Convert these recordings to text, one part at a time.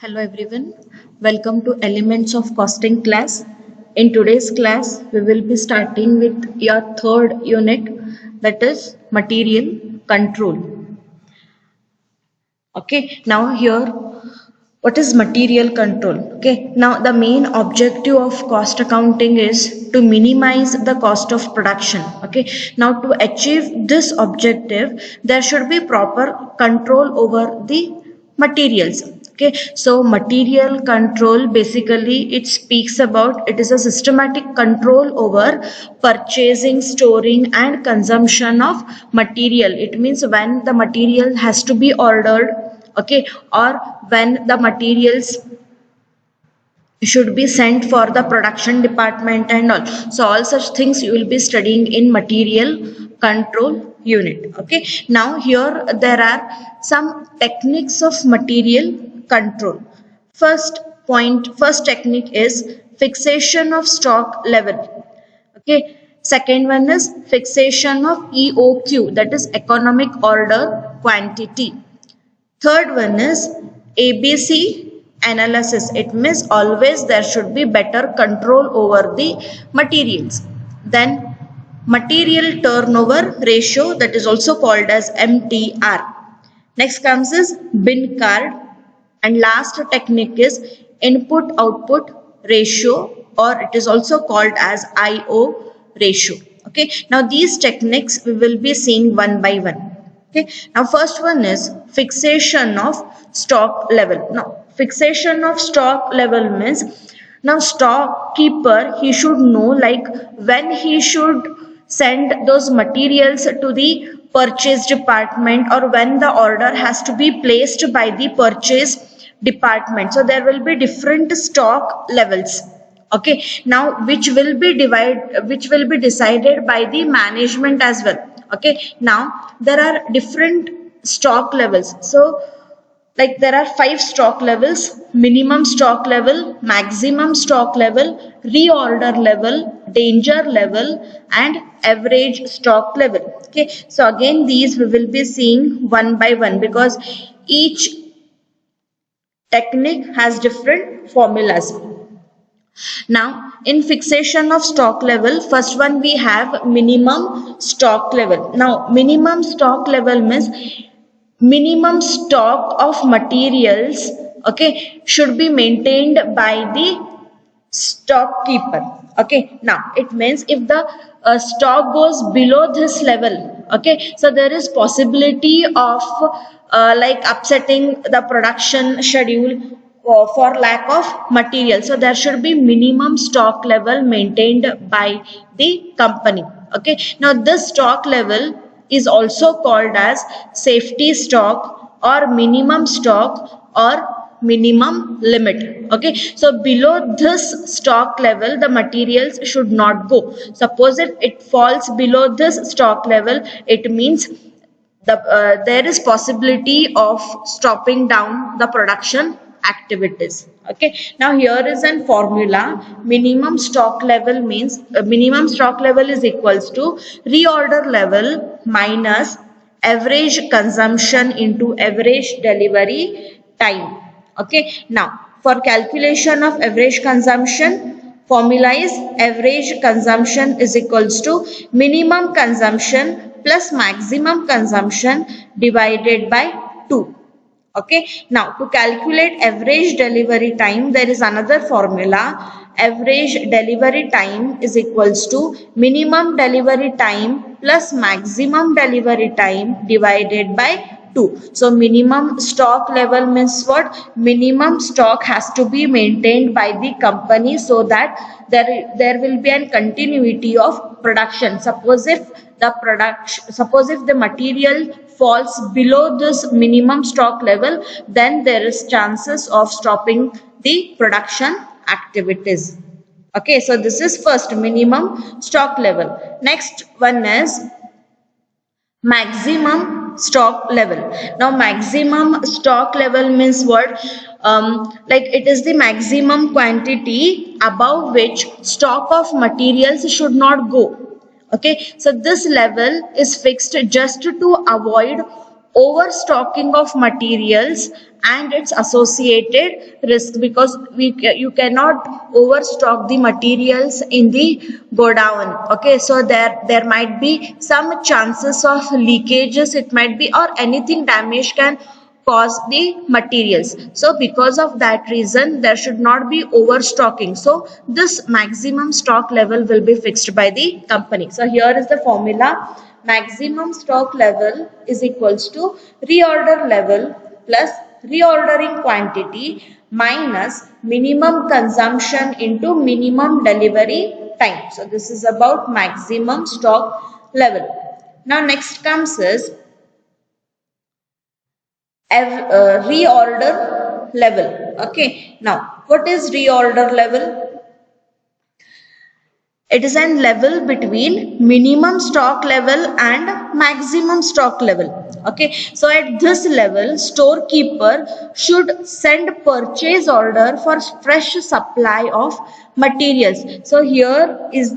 Hello everyone, welcome to Elements of Costing class. In today's class, we will be starting with your third unit, that is material control. Okay, now here, what is material control? Okay, now the main objective of cost accounting is to minimize the cost of production. Okay, now to achieve this objective, there should be proper control over the materials. Okay, so material control basically it speaks about it is a systematic control over purchasing, storing and consumption of material. It means when the material has to be ordered, okay, or when the materials should be sent for the production department and all. So all such things you will be studying in material control unit. Okay, now here there are some techniques of material control. First technique is fixation of stock level. Okay, second one is fixation of EOQ, that is economic order quantity. Third one is ABC analysis. It means always there should be better control over the materials. Then material turnover ratio, that is also called as MTR. Next comes is bin card, and last technique is input output ratio, or it is also called as IO ratio. Okay, now these techniques we will be seeing one by one. Okay, now first one is fixation of stock level. Now fixation of stock level means now stockkeeper he should know like when he should send those materials to the purchase department or when the order has to be placed by the purchase department. So there will be different stock levels. Okay, now which will be decided by the management as well. Okay, now there are different stock levels. So like there are 5 stock levels: minimum stock level, maximum stock level, reorder level, danger level and average stock level. Okay, so again these we will be seeing one by one because each technique has different formulas. Now in fixation of stock level, first one we have minimum stock level. Now minimum stock level means minimum stock of materials, okay, should be maintained by the stockkeeper. Okay, now it means if the stock goes below this level, okay, so there is possibility of like upsetting the production schedule for lack of material. So there should be minimum stock level maintained by the company. Okay, now this stock level is also called as safety stock or minimum stock or minimum limit. Okay, so below this stock level the materials should not go. Suppose if it falls below this stock level, it means there is possibility of stopping down the production activities. Okay, now here is an formula. Minimum stock level means minimum stock level is equals to reorder level minus average consumption into average delivery time. Okay, now for calculation of average consumption, formula is average consumption is equals to minimum consumption plus maximum consumption divided by 2. Okay, now to calculate average delivery time, there is another formula. Average delivery time is equals to minimum delivery time plus maximum delivery time divided by 2. So minimum stock level means what? Minimum stock has to be maintained by the company so that there will be a continuity of production. Suppose if the material falls below this minimum stock level, then there is chances of stopping the production activities. Okay, so this is first minimum stock level. Next one is maximum stock level. Now maximum stock level means what? Like it is the maximum quantity above which stock of materials should not go. Okay, so this level is fixed just to avoid overstocking of materials and its associated risk, because you cannot overstock the materials in the godown. Okay, so there might be some chances of leakages, it might be, or anything damage can cause the materials. So because of that reason there should not be overstocking. So this maximum stock level will be fixed by the company. So here is the formula: maximum stock level is equals to reorder level plus reordering quantity minus minimum consumption into minimum delivery time. So this is about maximum stock level. Now next comes is reorder level. Okay, now what is reorder level? It is a level between minimum stock level and maximum stock level. Okay, so at this level storekeeper should send purchase order for fresh supply of materials. So here is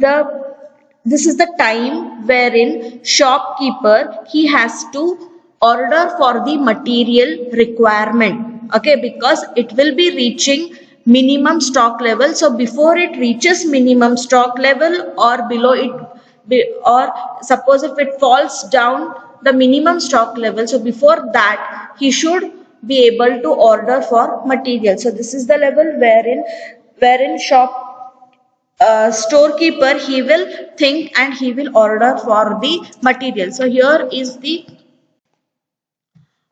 this is the time wherein shopkeeper, he has to order for the material requirement. Okay, because it will be reaching minimum stock level. So before it reaches minimum stock level or below it, or suppose if it falls down the minimum stock level, so before that he should be able to order for material. So this is the level wherein storekeeper, he will think and he will order for the material. So here is the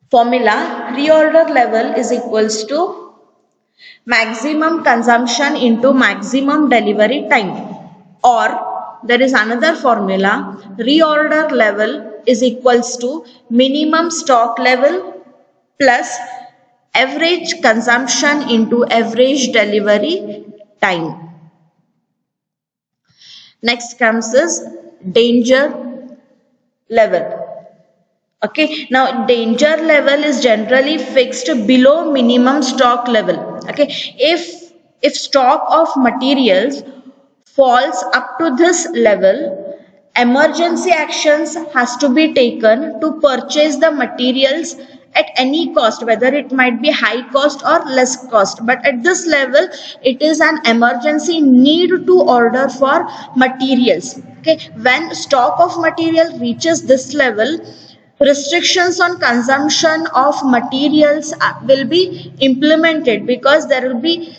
formula: reorder level is equals to maximum consumption into maximum delivery time. Or there is another formula: reorder level is equals to minimum stock level plus average consumption into average delivery time. Next comes is danger level. Okay, now danger level is generally fixed below minimum stock level. Okay, if stock of materials falls up to this level, emergency actions has to be taken to purchase the materials at any cost, whether it might be high cost or less cost. But at this level it is an emergency need to order for materials. Okay, when stock of material reaches this level, restrictions on consumption of materials will be implemented, because there will be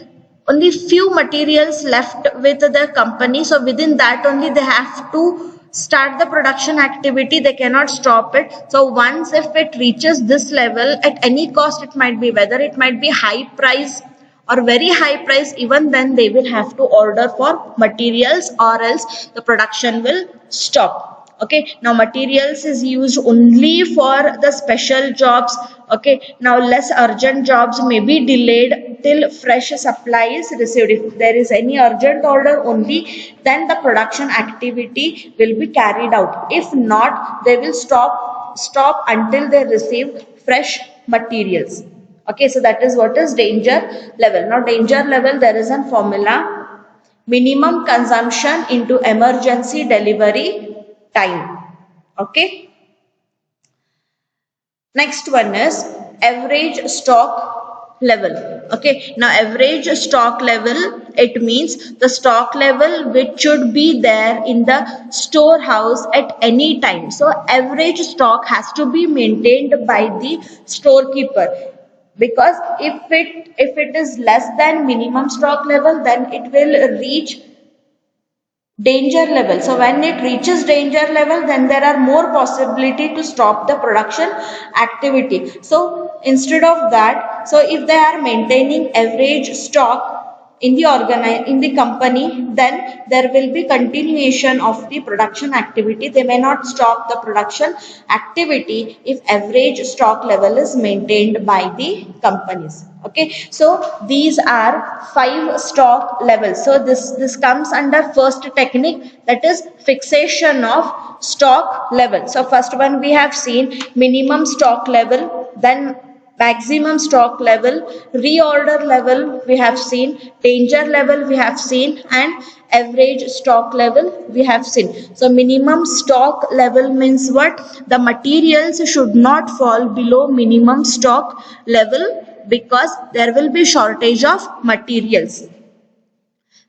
only few materials left with the company. So within that only they have to start the production activity, they cannot stop it. So once if it reaches this level, at any cost, it might be, whether it might be high price or very high price, even then they will have to order for materials, or else the production will stop. Okay, now materials is used only for the special jobs. Okay, now less urgent jobs may be delayed till fresh supply is received. If there is any urgent order only, then the production activity will be carried out. If not, they will stop until they receive fresh materials. Okay, so that is what is danger level. Now danger level, there is a formula: minimum consumption into emergency delivery time. Okay, next one is average stock level. Okay, now average stock level, it means the stock level which should be there in the storehouse at any time. So average stock has to be maintained by the storekeeper, because if it is less than minimum stock level, then it will reach danger level. So when it reaches danger level, then there are more possibility to stop the production activity. So instead of that, so if they are maintaining average stock in the company, then there will be continuation of the production activity. They may not stop the production activity if average stock level is maintained by the companies. Okay, so these are 5 stock levels. So this comes under first technique, that is fixation of stock level. So first one we have seen minimum stock level, then maximum stock level, reorder level we have seen, danger level we have seen, and average stock level we have seen. So minimum stock level means what? The materials should not fall below minimum stock level because there will be shortage of materials.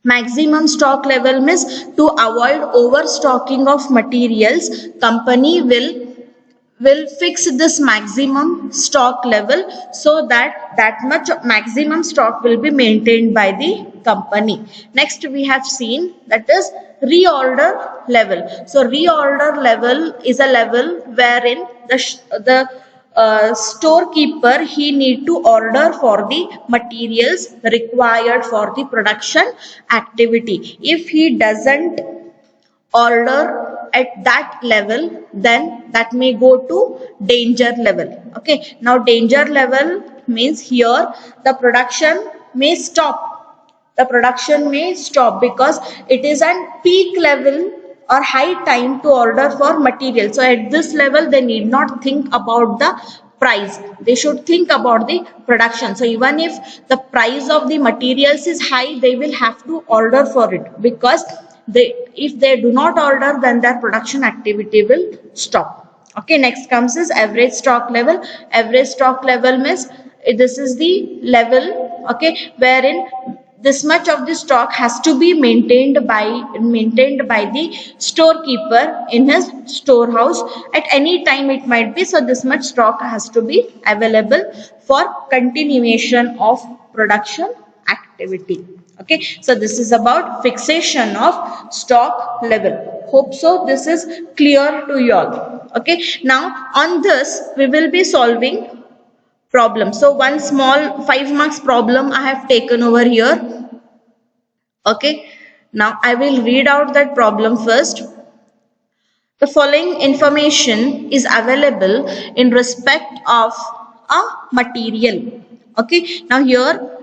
Maximum stock level means to avoid overstocking of materials, company will fix this maximum stock level so that much maximum stock will be maintained by the company. Next we have seen that is reorder level. So reorder level is a level wherein the storekeeper, he need to order for the materials required for the production activity. If he doesn't order at that level, then that may go to danger level. Okay, now danger level means here the production may stop because it is at peak level or high time to order for material. So at this level they need not think about the price, they should think about the production. So even if the price of the materials is high, they will have to order for it, because if they do not order, then their production activity will stop. Okay, next comes is average stock level. Average stock level means this is the level, okay, wherein this much of the stock has to be maintained by the storekeeper in his storehouse at any time it might be. So this much stock has to be available for continuation of production activity. Okay, so this is about fixation of stock level. Hope so this is clear to you all. Okay, now on this we will be solving problem. So one small 5 marks problem I have taken over here. Okay, now I will read out that problem first. The following information is available in respect of a material. Okay, now here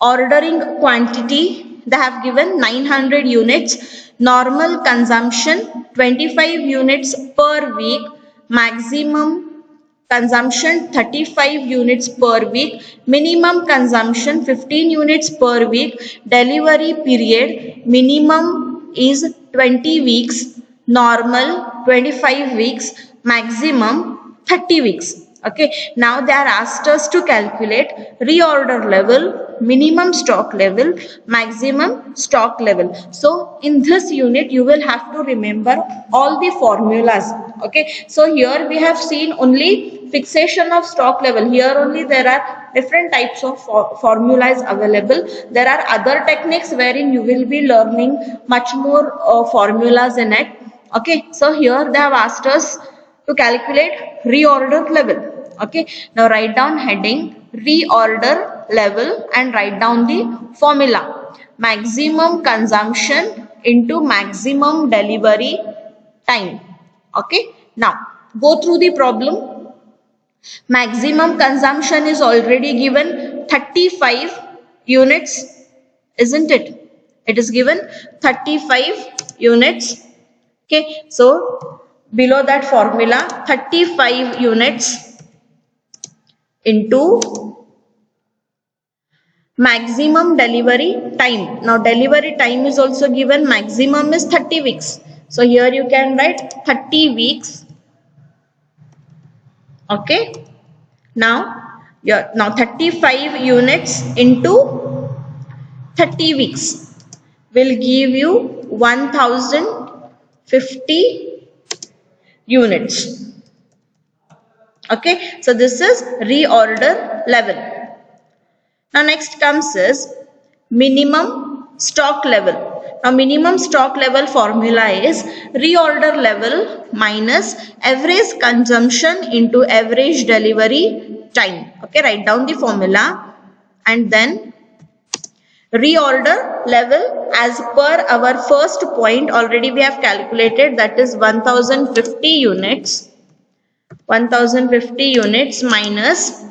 ordering quantity, they have given 900 units, normal consumption 25 units per week, maximum consumption 35 units per week, minimum consumption 15 units per week, delivery period minimum is 20 weeks, normal 25 weeks, maximum 30 weeks. Okay, now they are asked us to calculate reorder level, minimum stock level, maximum stock level. So in this unit you will have to remember all the formulas. Okay, so here we have seen only fixation of stock level. Here only there are different types of formulas available. There are other techniques wherein you will be learning much more formulas in it. Okay, so here they have asked us to calculate reorder level. Okay, now write down heading reorder level and write down the formula. Maximum consumption into maximum delivery time. Okay, now go through the problem. Maximum consumption is already given 35 units, isn't it? It is given 35 units. Okay, so below that formula 35 units into maximum delivery time. Now delivery time is also given, maximum is 30 weeks. So here you can write 30 weeks. Okay, now 35 units into 30 weeks will give you 1050 units. Okay, so this is reorder level. Now next comes is minimum stock level. Now minimum stock level formula is reorder level minus average consumption into average delivery time. Okay, write down the formula and then reorder level as per our first point already we have calculated, that is 1050 units. 1050 units minus,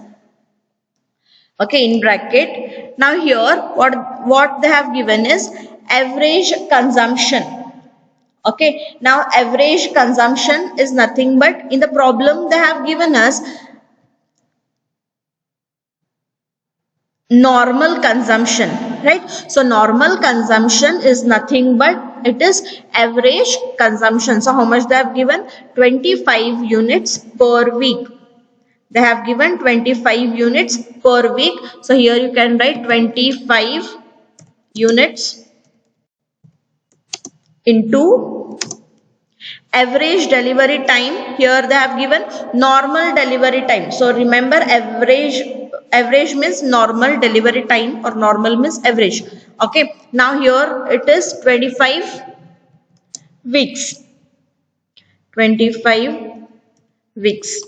okay, in bracket. Now here what they have given is average consumption. Okay, now average consumption is nothing but, in the problem they have given us normal consumption, right? So normal consumption is nothing but it is average consumption. So how much they have given? 25 units per week. They have given 25 units per week. So here you can write 25 units into average delivery time. Here they have given normal delivery time. So remember, average means normal delivery time, or normal means average. Okay, now here it is 25 weeks. 25 weeks.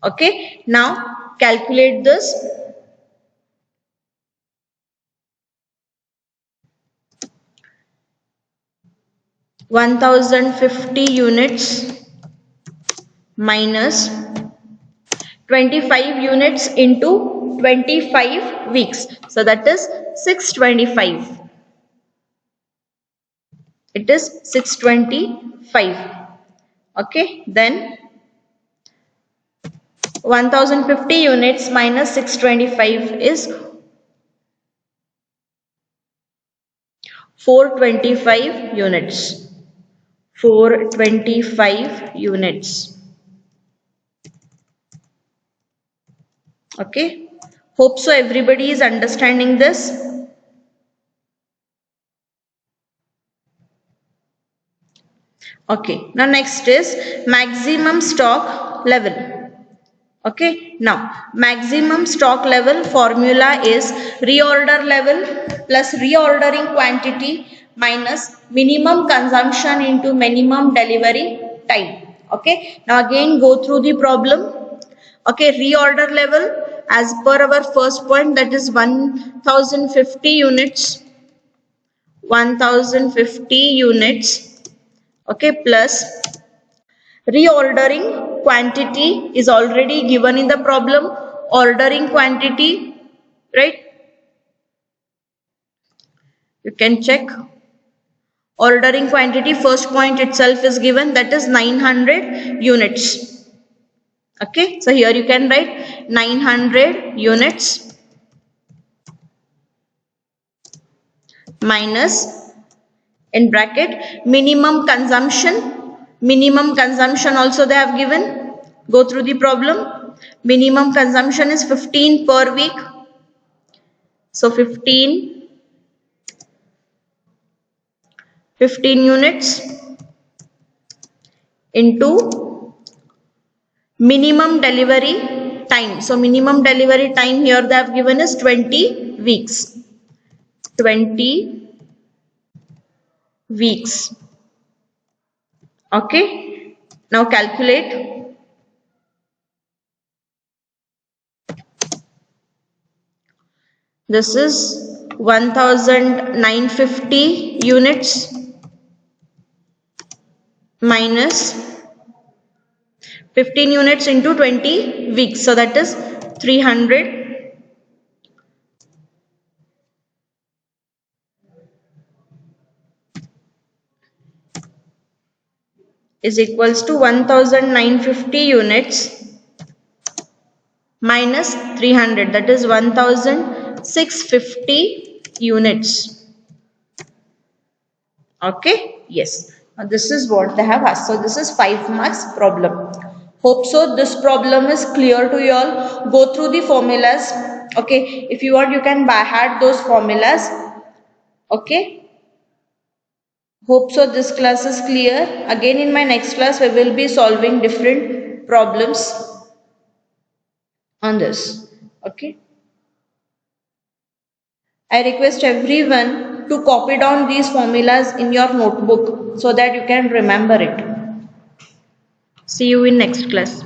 Okay, now calculate this. 1050 units minus 25 units into 25 weeks. So that is 625. It is 625. Okay, then 1050 units minus 625 is 425 units. 425 units. Okay, hope so everybody is understanding this. Okay, now next is maximum stock level. Okay, now maximum stock level formula is reorder level plus reordering quantity minus minimum consumption into minimum delivery time. Okay, now again go through the problem. Okay, reorder level as per our first point, that is 1050 units. 1050 units. Okay, plus reordering quantity is already given in the problem. Ordering quantity, right? You can check. Ordering quantity, first point itself is given, that is 900 units. Okay, so here you can write 900 units minus, in bracket, minimum consumption. Minimum consumption also they have given. Go through the problem. Minimum consumption is 15 per week. So 15 units into minimum delivery time. So minimum delivery time here they have given is 20 weeks. 20 weeks. Okay, now calculate. This is 1950 units minus 15 units into 20 weeks. So that is 300 is equals to 1950 units minus 300, that is 1650 units. Okay, yes, this is what they have asked. So this is 5 marks problem. Hope so this problem is clear to you all. Go through the formulas. Okay, if you want you can by heart those formulas. Okay, hope so this class is clear. Again in my next class we will be solving different problems on this. Okay, I request everyone to copy down these formulas in your notebook so that you can remember it. See you in next class.